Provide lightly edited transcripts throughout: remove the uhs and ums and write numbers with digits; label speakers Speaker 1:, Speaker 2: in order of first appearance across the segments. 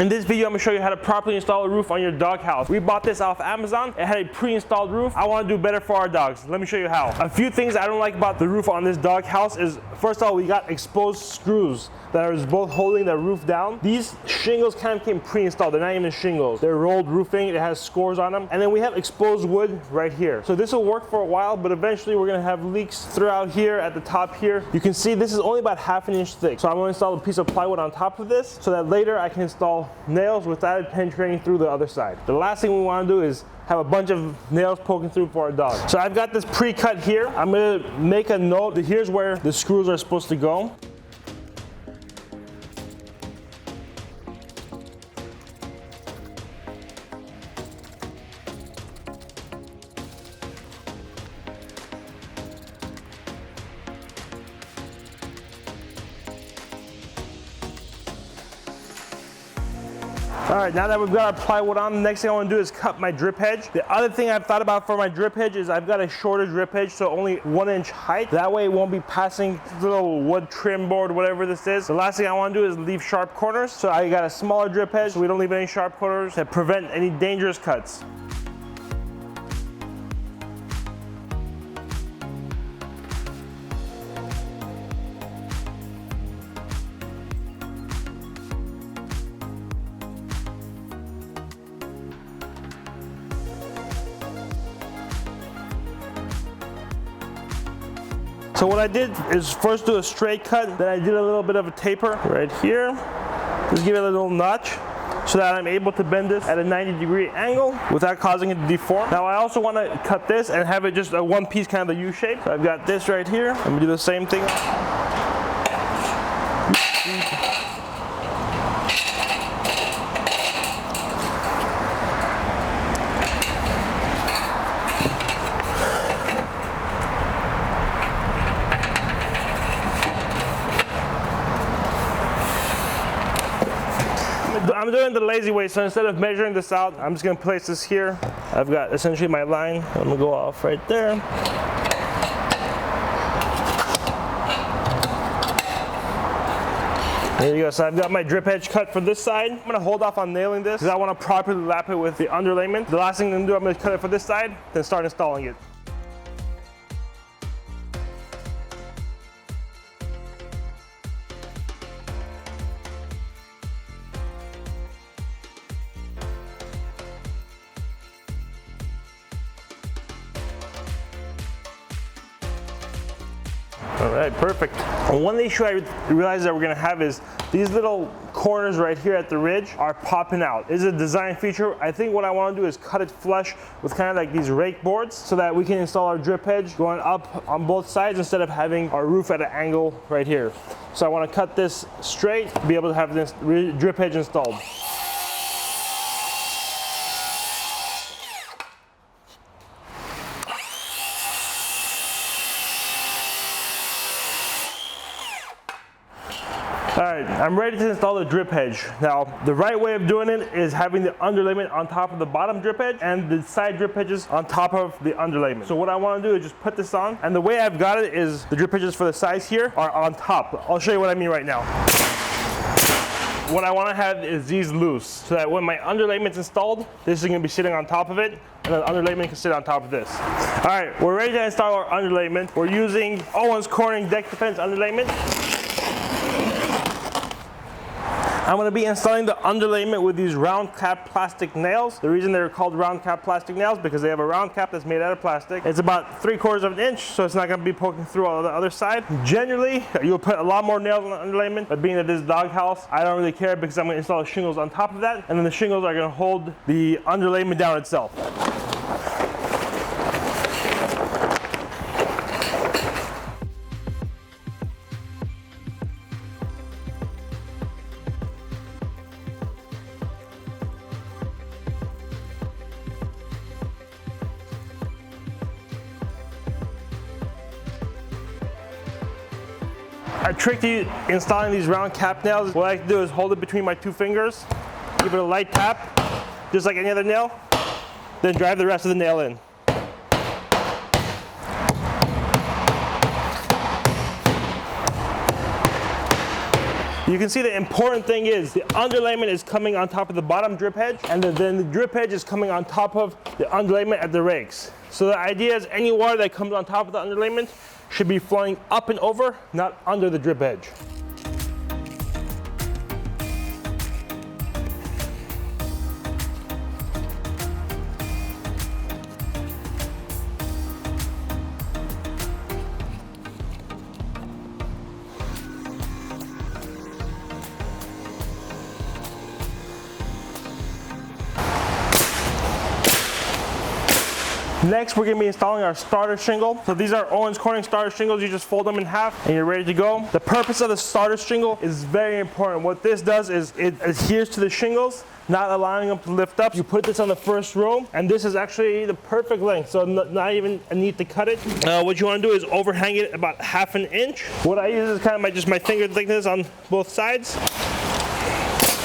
Speaker 1: In this video, I'm gonna show you how to properly install a roof on your doghouse. We bought this off Amazon. It had a pre-installed roof. I wanna do better for our dogs. Let me show you how. A few things I don't like about the roof on this doghouse is, first of all, we got exposed screws that are both holding the roof down. These shingles kind of came pre-installed. They're not even shingles. They're rolled roofing. It has scores on them. And then we have exposed wood right here. So this will work for a while, but eventually we're gonna have leaks throughout here at the top here. You can see this is only about ½ an inch thick. So I'm gonna install a piece of plywood on top of this so that later I can install nails without it penetrating through the other side. The last thing we wanna do is have a bunch of nails poking through for our dog. So I've got this pre-cut here. I'm gonna make a note that here's where the screws are supposed to go. All right, now that we've got our plywood on, the next thing I want to do is cut my drip edge. The other thing I've thought about for my drip edge is I've got a shorter drip edge, so only 1 inch height. That way it won't be passing the little wood trim board, whatever this is. The last thing I want to do is leave sharp corners. So I got a smaller drip edge so we don't leave any sharp corners that prevent any dangerous cuts. So what I did is first do a straight cut, then I did a little bit of a taper right here. Just give it a little notch so that I'm able to bend this at a 90-degree angle without causing it to deform. Now I also want to cut this and have it just a one piece, kind of a U shape. So I've got this right here. I'm gonna do the same thing. I'm doing the lazy way, so instead of measuring this out, I'm just gonna place this here. I've got essentially my line. I'm gonna go off right there. There you go, so I've got my drip edge cut for this side. I'm gonna hold off on nailing this because I wanna properly lap it with the underlayment. The last thing I'm gonna do, I'm gonna cut it for this side, then start installing it. All right, perfect. And one issue I realized that we're gonna have is these little corners right here at the ridge are popping out. This is a design feature. I think what I wanna do is cut it flush with kind of like these rake boards so that we can install our drip edge going up on both sides instead of having our roof at an angle right here. So I wanna cut this straight to be able to have this drip edge installed. All right, I'm ready to install the drip edge. Now, the right way of doing it is having the underlayment on top of the bottom drip edge and the side drip edges on top of the underlayment. So what I want to do is just put this on, and the way I've got it is the drip edges for the sides here are on top. I'll show you what I mean right now. What I want to have is these loose, so that when my underlayment's installed, this is going to be sitting on top of it, and the underlayment can sit on top of this. All right, we're ready to install our underlayment. We're using Owens Corning Deck Defense underlayment. I'm going to be installing the underlayment with these round cap plastic nails. The reason they're called round cap plastic nails because they have a round cap that's made out of plastic. It's about 3/4 of an inch, so it's not going to be poking through on the other side. Generally, you'll put a lot more nails on the underlayment, but being that this is doghouse, I don't really care because I'm going to install shingles on top of that, and then the shingles are going to hold the underlayment down itself. A trick to installing these round cap nails, what I like to do is hold it between my 2 fingers, give it a light tap, just like any other nail, then drive the rest of the nail in. You can see the important thing is the underlayment is coming on top of the bottom drip edge, and then the drip edge is coming on top of the underlayment at the rakes. So the idea is any water that comes on top of the underlayment should be flowing up and over, not under the drip edge. Next, we're gonna be installing our starter shingle. So these are Owens Corning starter shingles. You just fold them in half and you're ready to go. The purpose of the starter shingle is very important. What this does is it adheres to the shingles, not allowing them to lift up. You put this on the first row, and this is actually the perfect length, so not even a need to cut it. What you wanna do is overhang it about 1/2 inch. What I use is kind of just my finger thickness on both sides.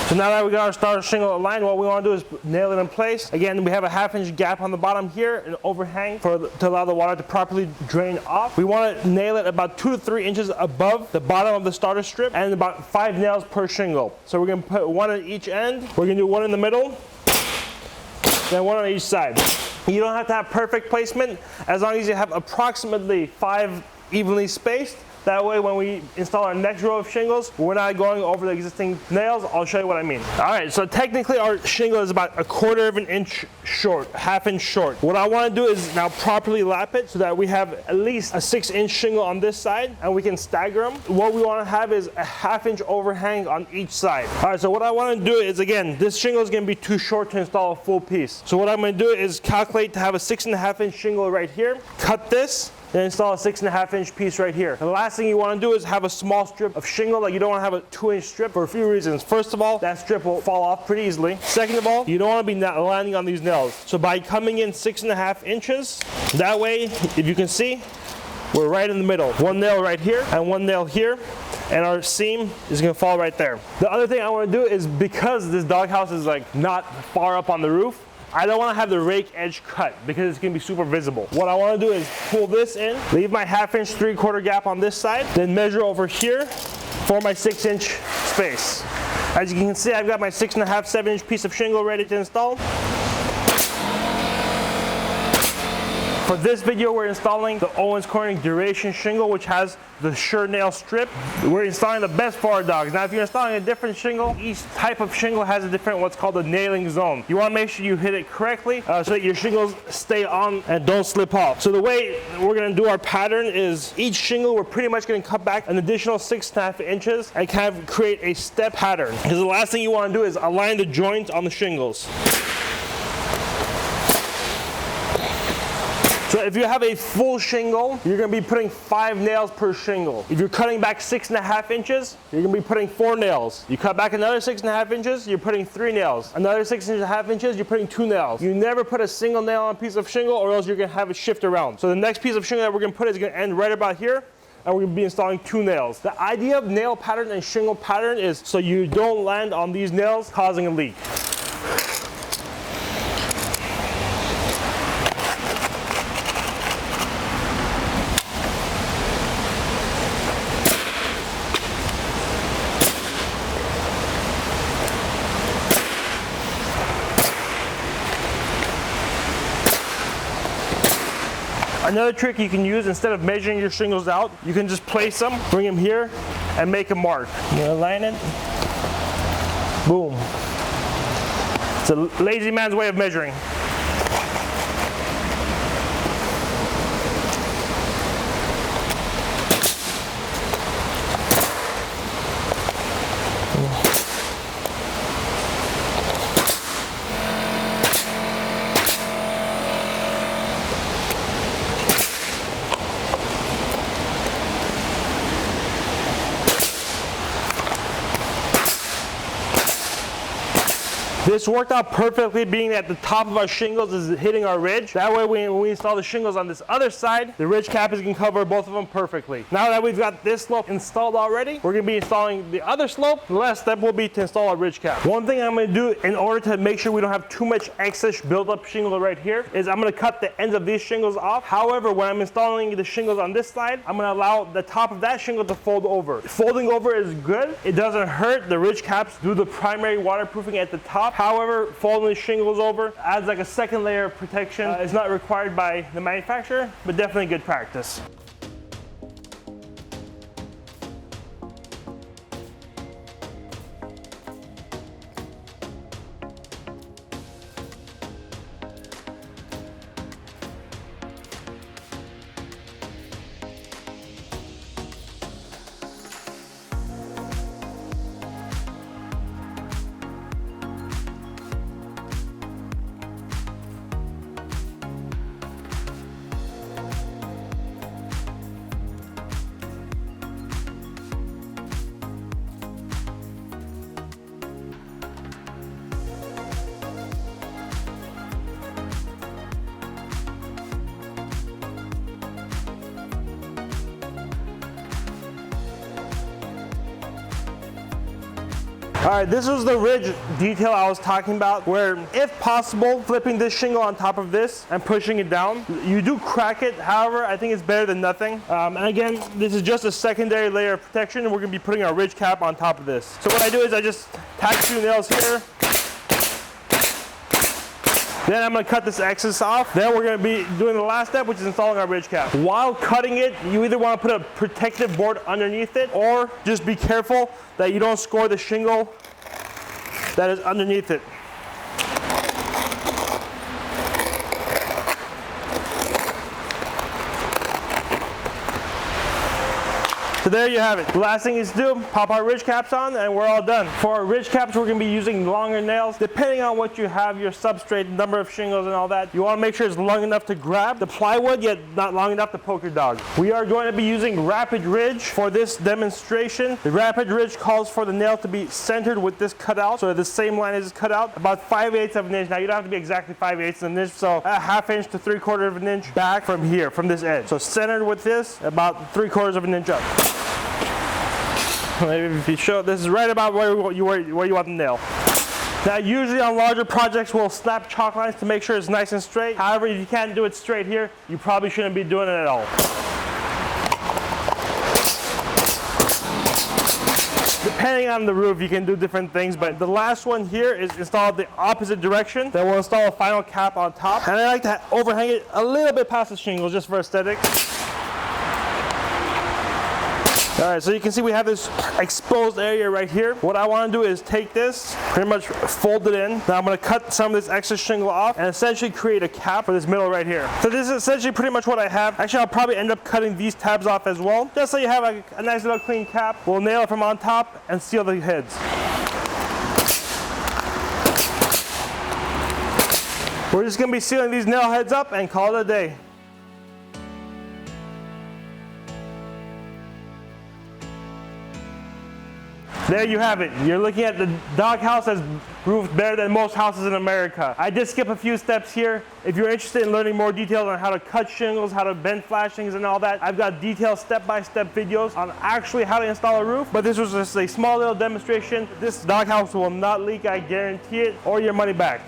Speaker 1: So now that we got our starter shingle aligned, what we want to do is nail it in place. Again, we have a 1/2 inch gap on the bottom here, an overhang to allow the water to properly drain off. We want to nail it about 2 to 3 inches above the bottom of the starter strip, and about 5 nails per shingle. So we're going to put 1 at each end. We're going to do 1 in the middle, then 1 on each side. You don't have to have perfect placement, as long as you have approximately 5 evenly spaced. That way, when we install our next row of shingles, we're not going over the existing nails. I'll show you what I mean. All right, so technically our shingle is about 1/4 inch short, 1/2 inch short. What I want to do is now properly lap it so that we have at least a 6-inch shingle on this side, and we can stagger them. What we want to have is a 1/2 inch overhang on each side. All right, so what I want to do is, again, this shingle is going to be too short to install a full piece. So what I'm going to do is calculate to have a 6.5 inch shingle right here, cut this, then install a 6.5 inch piece right here. The last thing you want to do is have a small strip of shingle. Like, you don't want to have a 2-inch strip for a few reasons. First of all, that strip will fall off pretty easily. Second of all, you don't want to be landing on these nails. So by coming in 6.5 inches, that way, if you can see, we're right in the middle. 1 nail right here and 1 nail here, and our seam is going to fall right there. The other thing I want to do is, because this doghouse is like not far up on the roof, I don't want to have the rake edge cut because it's going to be super visible. What I want to do is pull this in, leave my 1/2 inch 3/4 gap on this side, then measure over here for my 6-inch space. As you can see, I've got my 6.5, 7-inch piece of shingle ready to install. For this video, we're installing the Owens Corning duration shingle, which has the sure nail strip. We're installing the best for our dogs. Now, if you're installing a different shingle, each type of shingle has a different, what's called a nailing zone. You want to make sure you hit it correctly so that your shingles stay on and don't slip off. So the way we're going to do our pattern is, each shingle, we're pretty much going to cut back an additional 6.5 inches and kind of create a step pattern. Because the last thing you want to do is align the joints on the shingles. So if you have a full shingle, you're going to be putting 5 nails per shingle. If you're cutting back 6.5 inches, you're going to be putting 4 nails. You cut back another 6.5 inches, you're putting 3 nails. Another 6.5 inches, you're putting 2 nails. You never put a single nail on a piece of shingle, or else you're going to have it shift around. So the next piece of shingle that we're going to put is going to end right about here, and we're going to be installing 2 nails. The idea of nail pattern and shingle pattern is so you don't land on these nails causing a leak. Another trick you can use, instead of measuring your shingles out, you can just place them, bring them here, and make a mark. You align it, boom. It's a lazy man's way of measuring. This worked out perfectly, being that the top of our shingles is hitting our ridge. That way when we install the shingles on this other side, the ridge cap is going to cover both of them perfectly. Now that we've got this slope installed already, we're going to be installing the other slope. The last step will be to install our ridge cap. One thing I'm going to do in order to make sure we don't have too much excess build-up shingle right here is I'm going to cut the ends of these shingles off. However, when I'm installing the shingles on this side, I'm going to allow the top of that shingle to fold over. Folding over is good. It doesn't hurt. The ridge caps do the primary waterproofing at the top. However, folding the shingles over adds like a second layer of protection. It's not required by the manufacturer, but definitely good practice. All right, this was the ridge detail I was talking about, where if possible, flipping this shingle on top of this and pushing it down. You do crack it, however, I think it's better than nothing. And again, this is just a secondary layer of protection, and we're gonna be putting our ridge cap on top of this. So what I do is I just tack 2 nails here. Then I'm gonna cut this excess off. Then we're gonna be doing the last step, which is installing our ridge cap. While cutting it, you either wanna put a protective board underneath it, or just be careful that you don't score the shingle that is underneath it. So there you have it. The last thing is to do, pop our ridge caps on, and we're all done. For our ridge caps, we're gonna be using longer nails. Depending on what you have, your substrate, number of shingles and all that, you wanna make sure it's long enough to grab the plywood, yet not long enough to poke your dog. We are going to be using rapid ridge for this demonstration. The rapid ridge calls for the nail to be centered with this cutout, so the same line is cut out, about 5/8 of an inch. Now you don't have to be exactly 5/8 of an inch, so a 1/2 inch to 3/4 of an inch back from here, from this edge. So centered with this, about 3/4 of an inch up. Maybe if you show, this is right about where you want the nail. Now usually on larger projects we'll snap chalk lines to make sure it's nice and straight. However, if you can't do it straight here, you probably shouldn't be doing it at all. Depending on the roof, you can do different things, but the last one here is installed the opposite direction. Then we'll install a final cap on top, and I like to overhang it a little bit past the shingles just for aesthetic. All right, so you can see we have this exposed area right here. What I want to do is take this, pretty much fold it in. Now I'm going to cut some of this extra shingle off and essentially create a cap for this middle right here. So this is essentially pretty much what I have. Actually, I'll probably end up cutting these tabs off as well, just so you have a nice little clean cap. We'll nail it from on top and seal the heads. We're just going to be sealing these nail heads up and call it a day. There you have it. You're looking at the doghouse that's roofed better than most houses in America. I did skip a few steps here. If you're interested in learning more details on how to cut shingles, how to bend flashings and all that, I've got detailed step-by-step videos on actually how to install a roof. But this was just a small little demonstration. This doghouse will not leak, I guarantee it, or your money back.